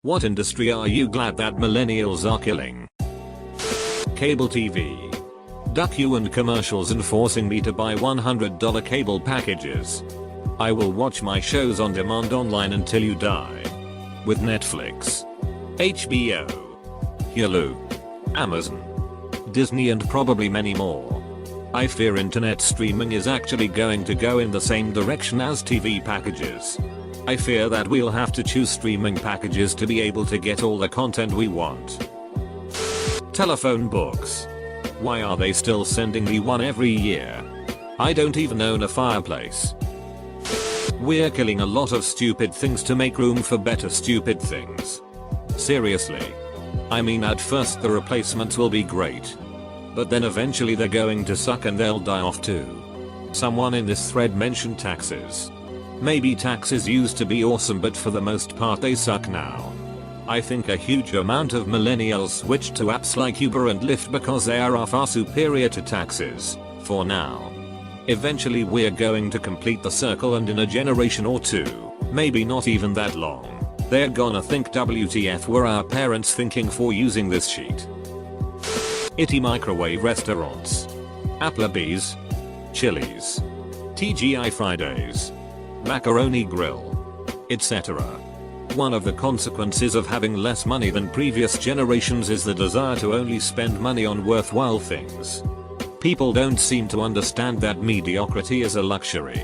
What industry are you glad that millennials are killing? Cable TV. Duck you and commercials and forcing me to buy $100 cable packages. I will watch my shows on demand online until you die. With Netflix, HBO, Hulu, Amazon, Disney and probably many more. I fear internet streaming is actually going to go in the same direction as TV packages. I fear that we'll have to choose streaming packages to be able to get all the content we want. Telephone books. Why are they still sending me one every year? I don't even own a fireplace. We're killing a lot of stupid things to make room for better stupid things. Seriously. I mean, at first the replacements will be great. But then eventually they're going to suck and they'll die off too. Someone in this thread mentioned taxes. Maybe taxes used to be awesome, but for the most part they suck now. I think a huge amount of millennials switched to apps like Uber and Lyft because they are far superior to taxes, for now. Eventually we're going to complete the circle, and in a generation or two, maybe not even that long, they're gonna think WTF were our parents thinking for using this sheet. Itty microwave restaurants. Applebee's, Chili's, TGI Fridays, Macaroni Grill, etc. One of the consequences of having less money than previous generations is the desire to only spend money on worthwhile things. People don't seem to understand that mediocrity is a luxury.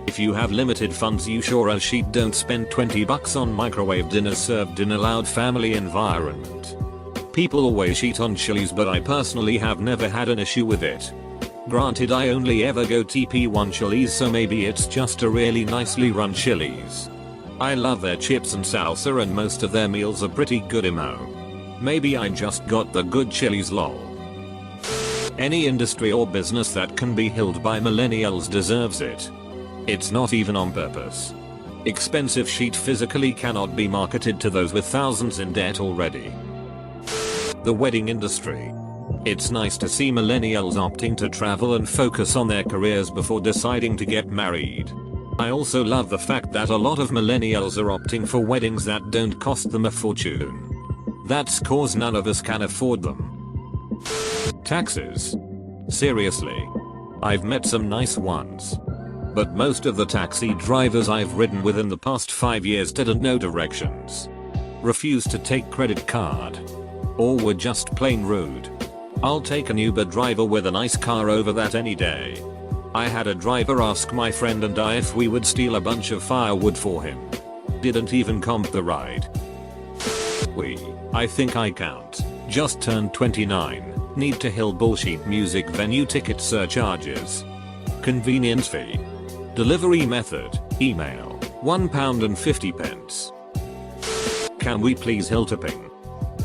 If you have limited funds, you sure as shit don't spend $20 on microwave dinners served in a loud family environment. People always cheat on Chili's, but I personally have never had an issue with it. Granted, I only ever go TP1 Chili's, so maybe it's just a really nicely run Chili's. I love their chips and salsa, and most of their meals are pretty good imo. Maybe I just got the good Chili's lol. Any industry or business that can be held by millennials deserves it. It's not even on purpose. Expensive shit physically cannot be marketed to those with thousands in debt already. The wedding industry. It's nice to see millennials opting to travel and focus on their careers before deciding to get married. I also love the fact that a lot of millennials are opting for weddings that don't cost them a fortune. That's cause none of us can afford them. Taxis. Seriously. I've met some nice ones. But most of the taxi drivers I've ridden with in the past 5 years didn't know directions, refused to take credit card, or were just plain rude. I'll take an Uber driver with a nice car over that any day. I had a driver ask my friend and I if we would steal a bunch of firewood for him. Didn't even comp the ride. I think I count, just turned 29, need to hill bullshit music venue ticket surcharges. Convenience fee. Delivery method, email, £1.50. Can we please hill tipping?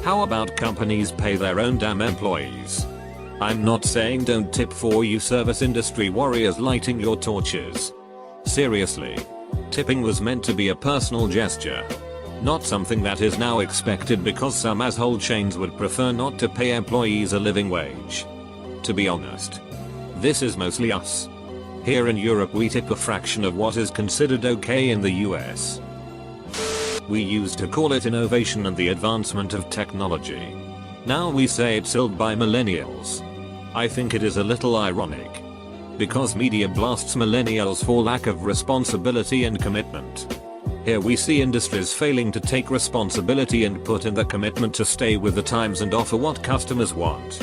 How about companies pay their own damn employees? I'm not saying don't tip for you service industry warriors lighting your torches. Seriously. Tipping was meant to be a personal gesture. Not something that is now expected because some asshole chains would prefer not to pay employees a living wage. To be honest. This is mostly us. Here in Europe we tip a fraction of what is considered okay in the US. We used to call it innovation and the advancement of technology. Now we say it's held by millennials. I think it is a little ironic. Because media blasts millennials for lack of responsibility and commitment. Here we see industries failing to take responsibility and put in the commitment to stay with the times and offer what customers want.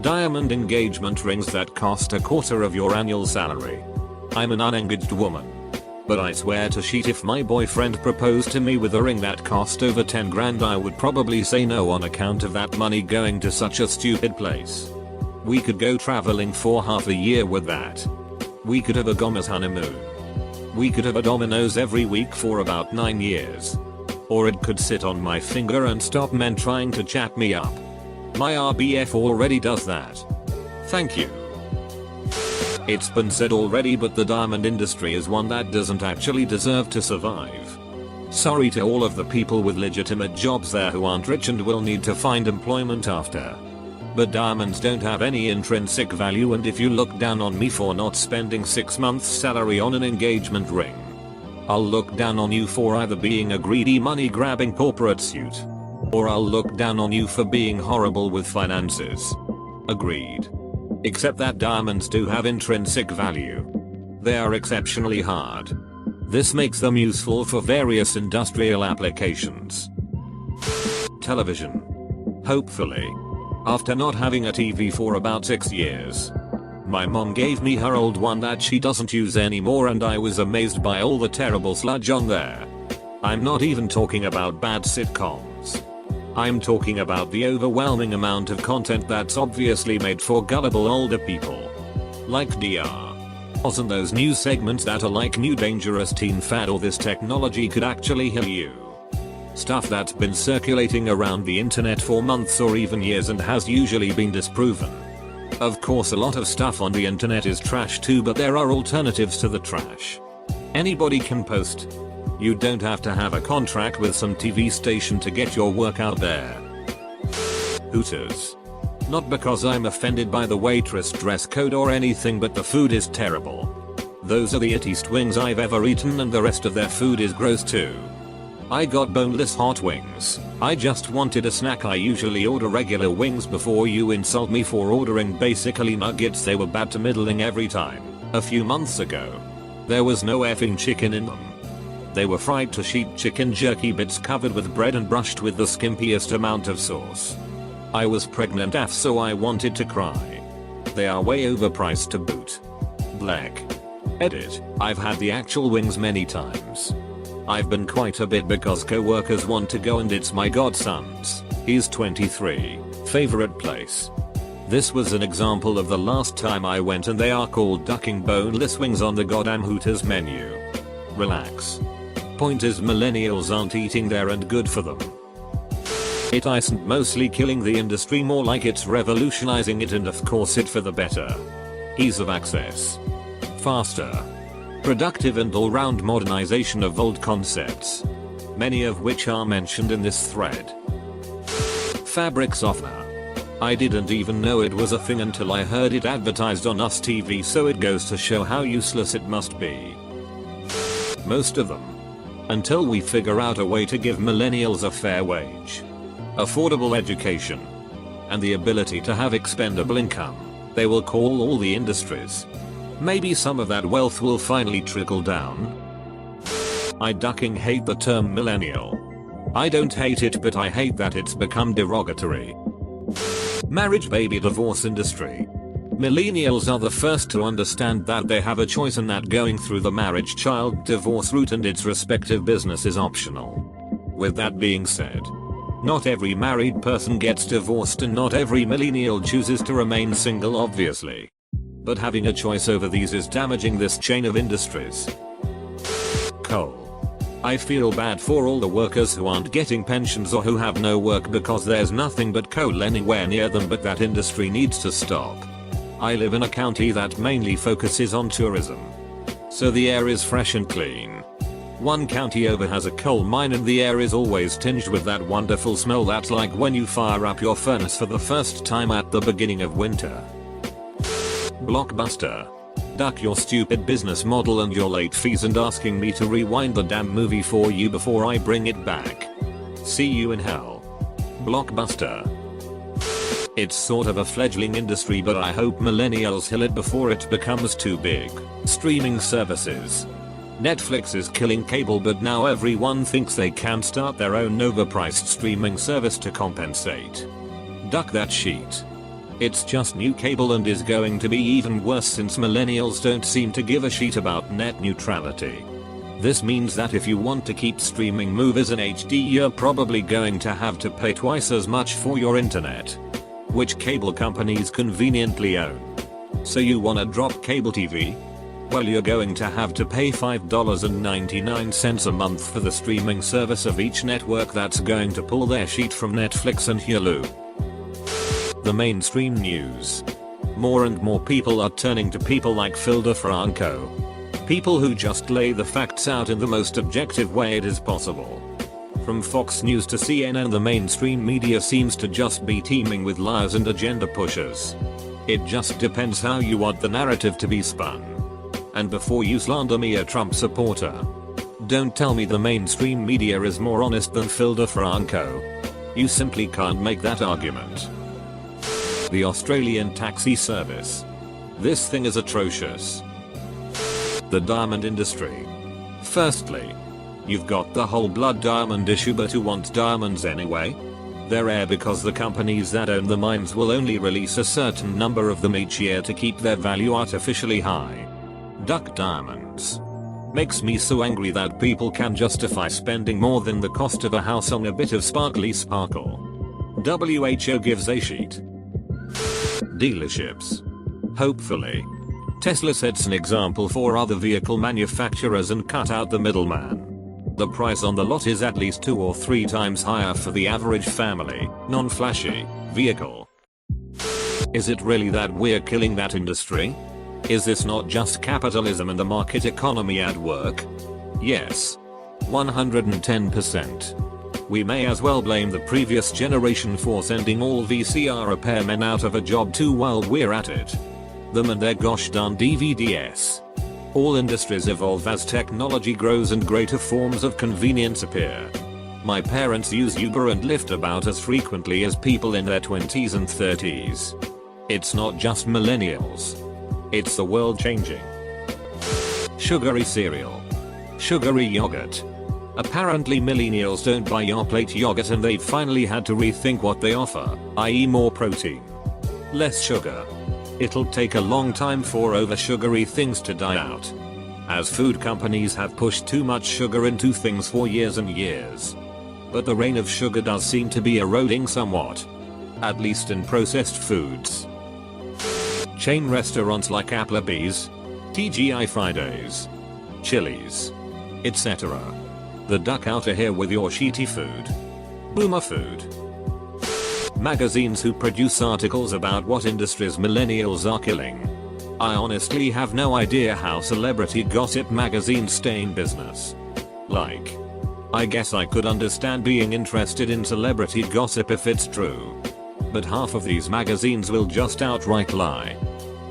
Diamond engagement rings that cost a quarter of your annual salary. I'm an unengaged woman. But I swear to shit, if my boyfriend proposed to me with a ring that cost over 10 grand, I would probably say no on account of that money going to such a stupid place. We could go traveling for half a year with that. We could have a Gomez honeymoon. We could have a Domino's every week for about 9 years. Or it could sit on my finger and stop men trying to chat me up. My RBF already does that. Thank you. It's been said already, but the diamond industry is one that doesn't actually deserve to survive. Sorry to all of the people with legitimate jobs there who aren't rich and will need to find employment after. But diamonds don't have any intrinsic value, and if you look down on me for not spending 6 months' salary on an engagement ring, I'll look down on you for either being a greedy money-grabbing corporate suit, or I'll look down on you for being horrible with finances. Agreed. Except that diamonds do have intrinsic value. They are exceptionally hard. This makes them useful for various industrial applications. Television. Hopefully. After not having a TV for about 6 years, my mom gave me her old one that she doesn't use anymore, and I was amazed by all the terrible sludge on there. I'm not even talking about bad sitcoms. I'm talking about the overwhelming amount of content that's obviously made for gullible older people. Like DR. And those news segments that are like new dangerous teen fad or this technology could actually heal you. Stuff that's been circulating around the internet for months or even years and has usually been disproven. Of course, a lot of stuff on the internet is trash too, but there are alternatives to the trash. Anybody can post. You don't have to have a contract with some TV station to get your work out there. Hooters. Not because I'm offended by the waitress dress code or anything, but the food is terrible. Those are the ittiest wings I've ever eaten, and the rest of their food is gross too. I got boneless hot wings. I just wanted a snack. I usually order regular wings before you insult me for ordering basically nuggets. They were bad to middling every time. A few months ago, there was no effing chicken in them. They were fried to sheet chicken jerky bits covered with bread and brushed with the skimpiest amount of sauce. I was pregnant AF, so I wanted to cry. They are way overpriced to boot. Black. Edit. I've had the actual wings many times. I've been quite a bit because co-workers want to go, and it's my godson's. He's 23. Favorite place. This was an example of the last time I went, and they are called ducking boneless wings on the goddamn Hooters menu. Relax. Point is, millennials aren't eating there, and good for them. It isn't mostly killing the industry, more like it's revolutionizing it, and of course it for the better. Ease of access. Faster. Productive and all-round modernization of old concepts. Many of which are mentioned in this thread. Fabric softener. I didn't even know it was a thing until I heard it advertised on US TV, so it goes to show how useless it must be. Most of them. Until we figure out a way to give millennials a fair wage, affordable education, and the ability to have expendable income, they will call all the industries. Maybe some of that wealth will finally trickle down. I ducking hate the term millennial. I don't hate it, but I hate that it's become derogatory. Marriage, baby, divorce industry. Millennials are the first to understand that they have a choice and that going through the marriage, child, divorce route and its respective business is optional. With that being said, not every married person gets divorced, and not every millennial chooses to remain single, obviously. But having a choice over these is damaging this chain of industries. Coal. I feel bad for all the workers who aren't getting pensions or who have no work because there's nothing but coal anywhere near them, but that industry needs to stop. I live in a county that mainly focuses on tourism, so the air is fresh and clean. One county over has a coal mine, and the air is always tinged with that wonderful smell that's like when you fire up your furnace for the first time at the beginning of winter. Blockbuster. Duck your stupid business model and your late fees and asking me to rewind the damn movie for you before I bring it back. See you in hell. Blockbuster. It's sort of a fledgling industry, but I hope millennials heal it before it becomes too big. Streaming services. Netflix is killing cable, but now everyone thinks they can start their own overpriced streaming service to compensate. Duck that sheet. It's just new cable and is going to be even worse since millennials don't seem to give a shit about net neutrality. This means that if you want to keep streaming movies in HD, you're probably going to have to pay twice as much for your internet, which cable companies conveniently own. So you wanna drop cable TV? Well, you're going to have to pay $5.99 a month for the streaming service of each network that's going to pull their shit from Netflix and Hulu. The mainstream news. More and more people are turning to people like Phil DeFranco. People who just lay the facts out in the most objective way it is possible. From Fox News to CNN, the mainstream media seems to just be teeming with liars and agenda pushers. It just depends how you want the narrative to be spun. And before you slander me, a Trump supporter, Don't tell me the mainstream media is more honest than Phil DeFranco. You simply can't make that argument. The Australian taxi service. This thing is atrocious. The diamond industry. Firstly, you've got the whole blood diamond issue, but who wants diamonds anyway? They're rare because the companies that own the mines will only release a certain number of them each year to keep their value artificially high. Duck diamonds. Makes me so angry that people can justify spending more than the cost of a house on a bit of sparkly sparkle. WHO gives a shit. Dealerships. Hopefully, Tesla sets an example for other vehicle manufacturers and cut out the middleman. The price on the lot is at least 2 or 3 times higher for the average family, non-flashy, vehicle. Is it really that we're killing that industry? Is this not just capitalism and the market economy at work? Yes. 110%. We may as well blame the previous generation for sending all VCR repairmen out of a job too while we're at it. Them and their gosh darn DVDs. All industries evolve as technology grows and greater forms of convenience appear. My parents use Uber and Lyft about as frequently as people in their 20s and 30s. It's not just millennials. It's the world changing. Sugary cereal. Sugary yogurt. Apparently millennials don't buy Yoplait yogurt and they've finally had to rethink what they offer, i.e. more protein. Less sugar. It'll take a long time for over-sugary things to die out, as food companies have pushed too much sugar into things for years and years. But the reign of sugar does seem to be eroding somewhat, at least in processed foods. Chain restaurants like Applebee's, TGI Fridays, Chili's, etc. The duck outta here with your shitty food. Boomer food. Magazines who produce articles about what industries millennials are killing. I honestly have no idea how celebrity gossip magazines stay in business. Like, I guess I could understand being interested in celebrity gossip if it's true. But half of these magazines will just outright lie.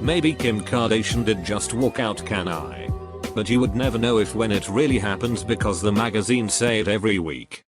Maybe Kim Kardashian did just walk out, can I? But you would never know if when it really happens because the magazines say it every week.